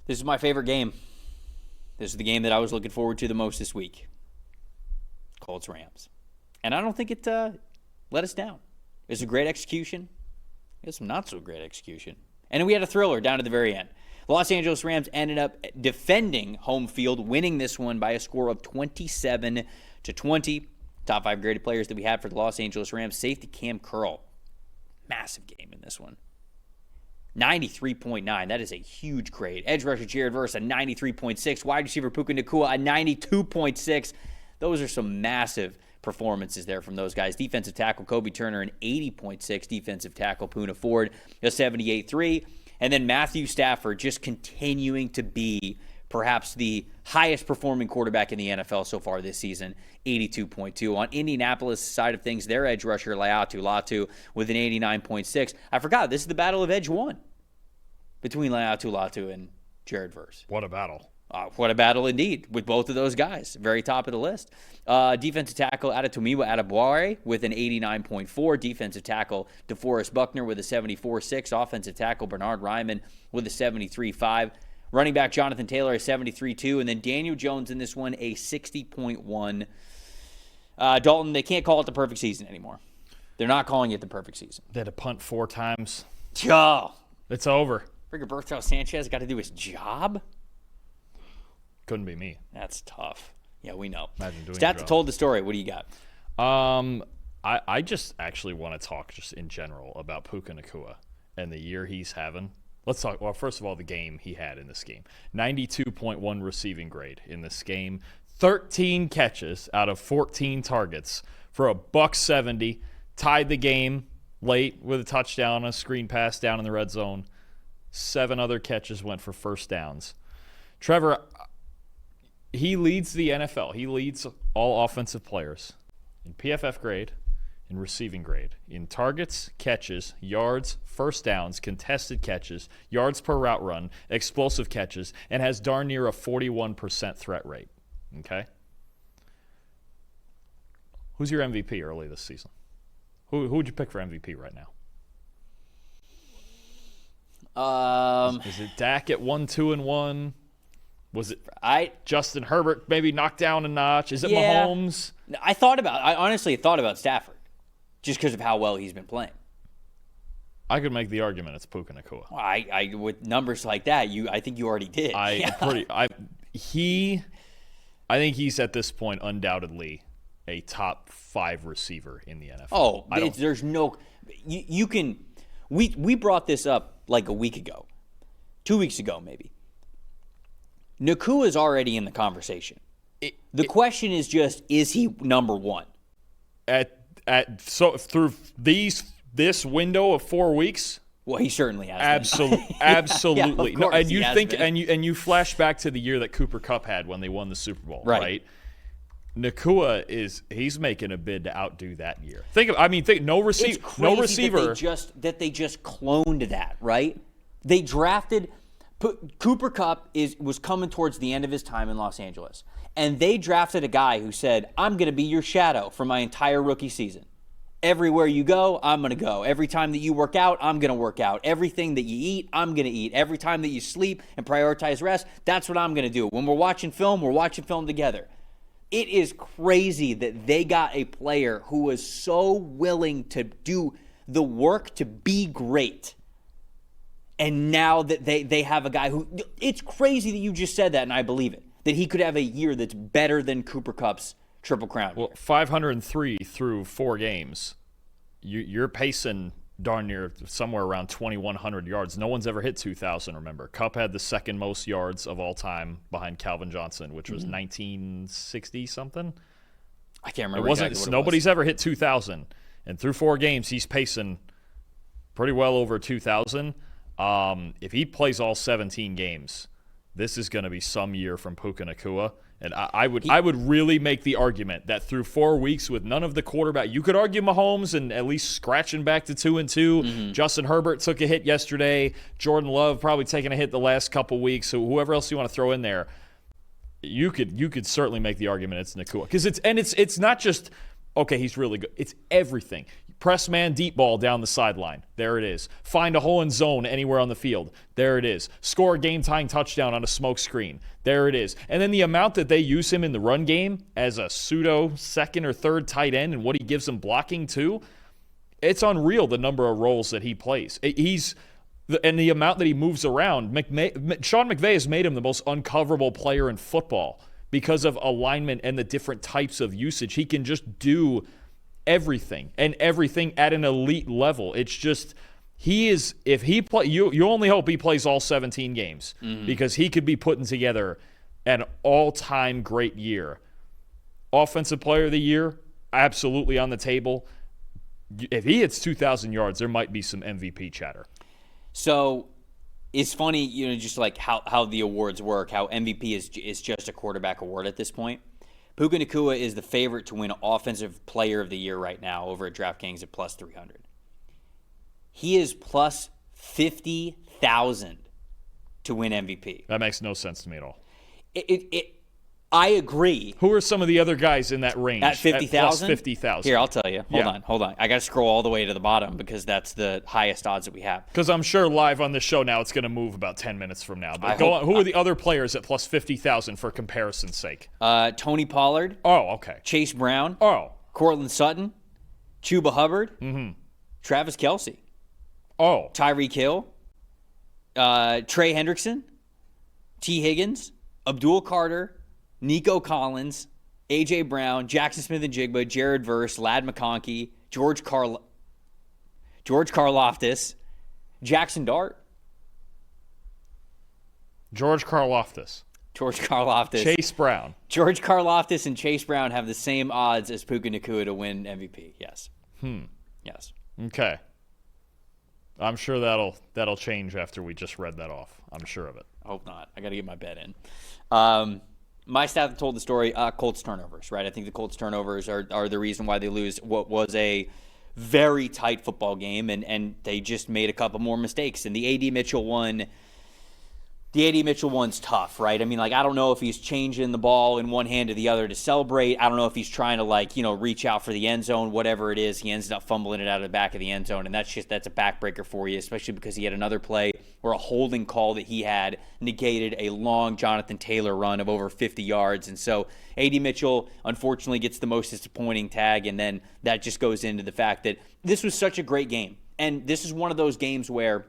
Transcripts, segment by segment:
This is my favorite game. This is the game that I was looking forward to the most this week. Colts-Rams. And I don't think it let us down. It was a great execution. It was some not-so-great execution. And then we had a thriller down to the very end. The Los Angeles Rams ended up defending home field, winning this one by a score of 27-20. Top 5 graded players that we had for the Los Angeles Rams. Safety Cam Curl. Massive game in this one. 93.9. That is a huge grade. Edge rusher Jared Verse, a 93.6. Wide receiver Puka Nacua, a 92.6. Those are some massive performances there from those guys. Defensive tackle Kobe Turner, an 80.6. Defensive tackle Poona Ford, a 78.3. And then Matthew Stafford just continuing to be perhaps the highest performing quarterback in the NFL so far this season, 82.2. On Indianapolis side of things, their edge rusher Latu with an 89.6. I forgot, this is the battle of Edge 1 between Latu and Jared Verse. What a battle. What a battle indeed with both of those guys. Very top of the list. Defensive tackle Adetomiwa Adebawore with an 89.4. Defensive tackle DeForest Buckner with a 74.6. Offensive tackle Bernard Ryman with a 73.5. Running back Jonathan Taylor a 73.2. And then Daniel Jones in this one a 60.1. Dalton, they can't call it the perfect season anymore. They're not calling it the perfect season. They had to punt 4 times. Oh. It's over. Rigoberto Sanchez got to do his job? Couldn't be me. That's tough. Yeah, we know. Imagine doing Stats told the story. What do you got? I just actually want to talk just in general about Puka Nacua and the year he's having. Let's talk, well, first of all, the game he had in this game. 92.1 receiving grade in this game. 13 catches out of 14 targets for a $170. Tied the game late with a touchdown, a screen pass down in the red zone. 7 other catches went for first downs. Trevor, he leads the NFL. He leads all offensive players in PFF grade, in receiving grade, in targets, catches, yards, first downs, contested catches, yards per route run, explosive catches, and has darn near a 41% threat rate. Okay? Who's your MVP early this season? Who would you pick for MVP right now? Is it Dak at 1-2-1? Was it Justin Herbert maybe knocked down a notch? Is it Mahomes? I honestly thought about Stafford just because of how well he's been playing. I could make the argument it's Puka Nacua. Well, I with numbers like that, I think you already did. I think he's at this point undoubtedly a top 5 receiver in the NFL. Oh, there's no you can we brought this up like a week ago. 2 weeks ago maybe. Nacua is already in the conversation. The question is just, is he number 1? So through this window of 4 weeks? Well, he certainly has. Absolutely. Yeah, and you think and you flash back to the year that Cooper Kupp had when they won the Super Bowl, right? Nacua he's making a bid to outdo that year. Think no receiver. That they just cloned that, right? They drafted Cooper Kupp was coming towards the end of his time in Los Angeles, and they drafted a guy who said, "I'm going to be your shadow for my entire rookie season. Everywhere you go, I'm going to go. Every time that you work out, I'm going to work out. Everything that you eat, I'm going to eat. Every time that you sleep and prioritize rest, that's what I'm going to do. When we're watching film together." It is crazy that they got a player who was so willing to do the work to be great. And now that they have a guy who, it's crazy that you just said that, and I believe it, that he could have a year that's better than Cooper Kupp's Triple Crown. Well, 503 through 4 games. You're pacing darn near somewhere around 2,100 yards. No one's ever hit 2,000, remember. Kupp had the second most yards of all time behind Calvin Johnson, which was 1960-something. I can't remember Nobody's ever hit 2,000. And through 4 games, he's pacing pretty well over 2,000. If he plays all 17 games, this is going to be some year from Puka Nacua. And I would really make the argument that through 4 weeks with none of the quarterback, you could argue Mahomes and at least scratching back to 2-2. Mm-hmm. Justin Herbert took a hit yesterday. Jordan Love probably taking a hit the last couple weeks. So whoever else you want to throw in there, you could certainly make the argument it's Nacua because it's not just okay, he's really good. It's everything. Press man deep ball down the sideline. There it is. Find a hole in zone anywhere on the field. There it is. Score a game-tying touchdown on a smoke screen. There it is. And then the amount that they use him in the run game as a pseudo second or third tight end and what he gives them blocking too, it's unreal the number of roles that he plays. And the amount that he moves around. Sean McVay has made him the most uncoverable player in football because of alignment and the different types of usage. He can just do everything and everything at an elite level. It's just if he play, you only hope he plays all 17 games because he could be putting together an all-time great year. Offensive Player of the Year, absolutely on the table. If he hits 2,000 yards, there might be some MVP chatter. So it's funny, just like how the awards work, how MVP is just a quarterback award at this point. Puka Nacua is the favorite to win Offensive Player of the Year right now over at DraftKings at plus 300. He is plus 50,000 to win MVP. That makes no sense to me at all. I agree. Who are some of the other guys in that range? At 50,000? 50,000. Here, I'll tell you. Hold on. I got to scroll all the way to the bottom because that's the highest odds that we have. Because I'm sure live on the show now it's going to move about 10 minutes from now. But go on. Who are the other players at plus 50,000 for comparison's sake? Tony Pollard. Oh, okay. Chase Brown. Oh. Cortland Sutton. Chuba Hubbard. Travis Kelce. Oh. Tyreek Hill. Trey Hendrickson. T. Higgins. Abdul Carter. Nico Collins, A.J. Brown, Jackson Smith-Njigba, Jared Verse, Ladd McConkey, George Karlaftis, Jackson Dart. George Karlaftis. Chase Brown. George Karlaftis and Chase Brown have the same odds as Puka Nacua to win MVP. Yes. Yes. Okay. I'm sure that'll change after we just read that off. I'm sure of it. I hope not. I got to get my bet in. My staff that told the story, Colts turnovers, right? I think the Colts turnovers are the reason why they lose what was a very tight football game, and they just made a couple more mistakes. And the A.D. Mitchell one's tough, right? I mean, I don't know if he's changing the ball in one hand to the other to celebrate. I don't know if he's trying to, reach out for the end zone, whatever it is. He ends up fumbling it out of the back of the end zone, and that's a backbreaker for you, especially because he had another play where a holding call that he had negated a long Jonathan Taylor run of over 50 yards. And so A.D. Mitchell, unfortunately, gets the most disappointing tag, and then that just goes into the fact that this was such a great game. And this is one of those games where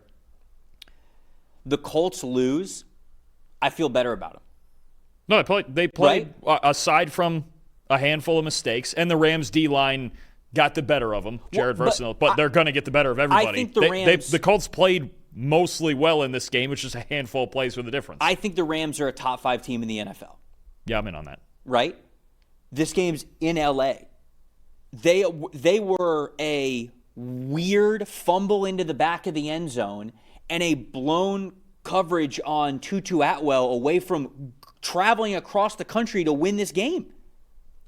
the Colts lose, I feel better about them. No, they played right? Aside from a handful of mistakes, and the Rams D-line got the better of them, Jared Verse, but they're going to get the better of everybody. I think the Colts played mostly well in this game. It's just a handful of plays with a difference. I think the Rams are a top 5 team in the NFL. Yeah, I'm in on that. Right? This game's in L.A. They were a weird fumble into the back of the end zone and a blown coverage on Tutu Atwell away from traveling across the country to win this game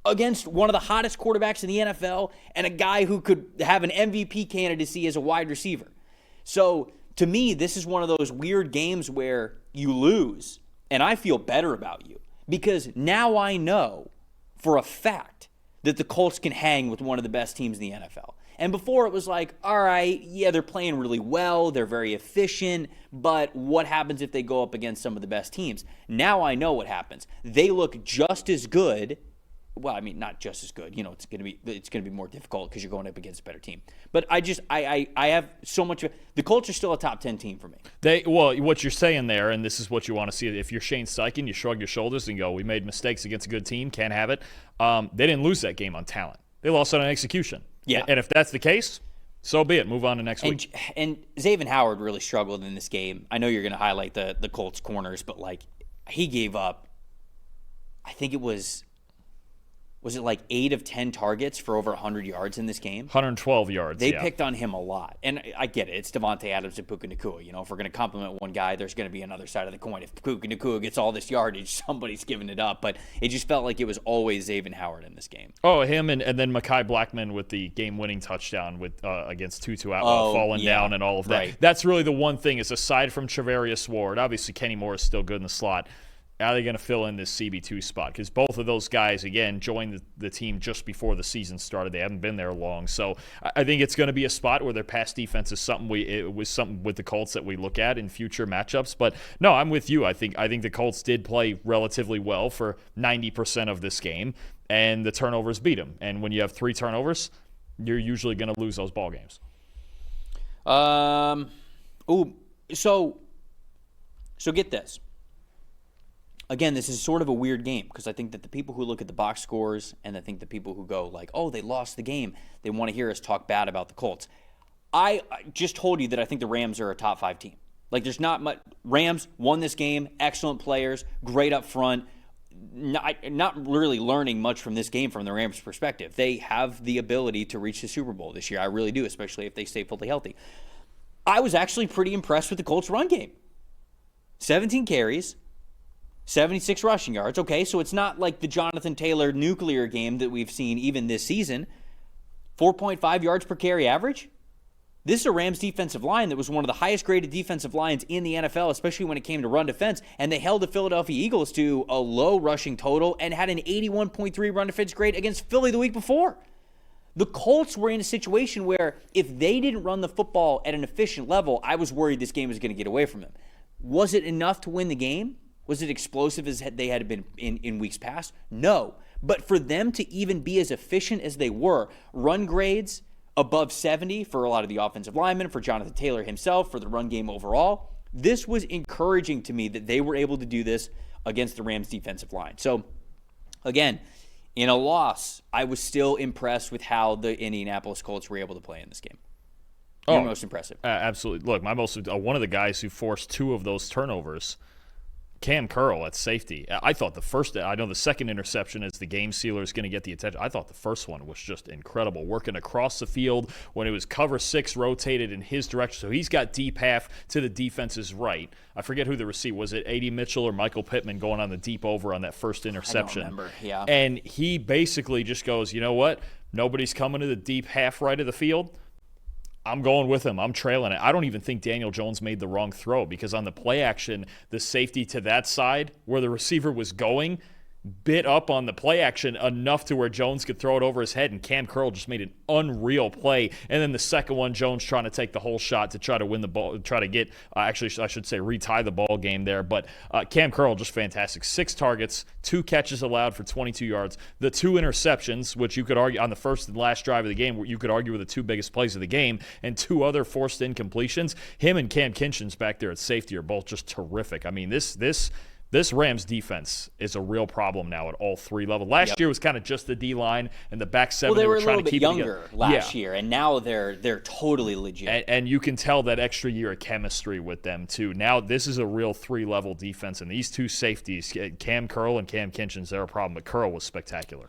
against one of the hottest quarterbacks in the NFL and a guy who could have an MVP candidacy as a wide receiver. So, to me, this is one of those weird games where you lose, and I feel better about you because now I know for a fact that the Colts can hang with one of the best teams in the NFL. And before it was like, all right, yeah, they're playing really well, they're very efficient, but what happens if they go up against some of the best teams? Now I know what happens. They look just as good. Well, I mean, not just as good. It's going to be more difficult because you're going up against a better team. But I have so much. The Colts are still a top 10 team for me. What you're saying there, and this is what you want to see. If you're Shane Steichen, you shrug your shoulders and go, "We made mistakes against a good team. Can't have it." They didn't lose that game on talent. They lost on execution. Yeah. And if that's the case, so be it. Move on to next week. And Xavier Howard really struggled in this game. I know you're going to highlight the Colts corners, but he gave up. I think it was it 8 of 10 targets for over 100 yards in this game? 112 yards, They picked on him a lot. And I get it. It's Devontae Adams and Puka Nacua. If we're going to compliment one guy, there's going to be another side of the coin. If Puka Nacua gets all this yardage, somebody's giving it up. But it just felt like it was always Xavier Howard in this game. Oh, him and then Mekhi Blackman with the game-winning touchdown against Tutu Atwell falling down and all of that. Right. That's really the one thing is aside from Treverius Ward, obviously Kenny Moore is still good in the slot. How are they going to fill in this CB2 spot? Because both of those guys, again, joined the team just before the season started. They haven't been there long. So I think it's going to be a spot where their pass defense is something it was something with the Colts that we look at in future matchups. But no, I'm with you. I think the Colts did play relatively well for 90% of this game, and the turnovers beat them. And when you have 3 turnovers, you're usually going to lose those ball games. So get this. Again, this is sort of a weird game because I think that the people who look at the box scores and I think the people who go like, oh, they lost the game, they want to hear us talk bad about the Colts. I just told you that I think the Rams are a top 5 team. Like, there's not much. Rams won this game, excellent players, great up front. Not really learning much from this game from the Rams' perspective. They have the ability to reach the Super Bowl this year. I really do, especially if they stay fully healthy. I was actually pretty impressed with the Colts' run game. 17 carries. 76 rushing yards. Okay, so it's not like the Jonathan Taylor nuclear game that we've seen even this season. 4.5 yards per carry average. This is a Rams defensive line that was one of the highest graded defensive lines in the NFL, especially when it came to run defense, and they held the Philadelphia Eagles to a low rushing total and had an 81.3 run defense grade against Philly the week before. The Colts were in a situation where if they didn't run the football at an efficient level, I was worried this game was going to get away from them. Was it enough to win the game? Was it explosive as they had been in weeks past? No. But for them to even be as efficient as they were, run grades above 70 for a lot of the offensive linemen, for Jonathan Taylor himself, for the run game overall, this was encouraging to me that they were able to do this against the Rams defensive line. So, again, in a loss, I was still impressed with how the Indianapolis Colts were able to play in this game. Your most impressive. Absolutely. Look, one of the guys who forced 2 of those turnovers, Cam Curl at safety. I thought the second interception as the game sealer is going to get the attention. I thought the first one was just incredible. Working across the field when it was cover 6 rotated in his direction. So he's got deep half to the defense's right. I forget who the receiver was. It A.D. Mitchell or Michael Pittman going on the deep over on that first interception. I don't remember, yeah. And he basically just goes, you know what? Nobody's coming to the deep half right of the field. I'm going with him. I'm trailing it. I don't even think Daniel Jones made the wrong throw because on the play action, the safety to that side where the receiver was going bit up on the play action enough to where Jones could throw it over his head, and Cam Curl just made an unreal play. And then the second one, Jones trying to take the whole shot to try to win the ball, try to get, retie the ball game there. But Cam Curl just fantastic. 6 targets, 2 catches allowed for 22 yards. The 2 interceptions, which you could argue on the first and last drive of the game, you could argue were the 2 biggest plays of the game, and 2 other forced incompletions. Him and Cam Kinchins back there at safety are both just terrific. I mean, this Rams defense is a real problem now at all 3 levels. Last year was kind of just the D-line and the back 7. Well, they were trying a little bit younger last year, and now they're totally legit. And you can tell that extra year of chemistry with them, too. Now this is a real 3-level defense, and these 2 safeties, Cam Curl and Cam Kinchins, they're a problem, but Curl was spectacular.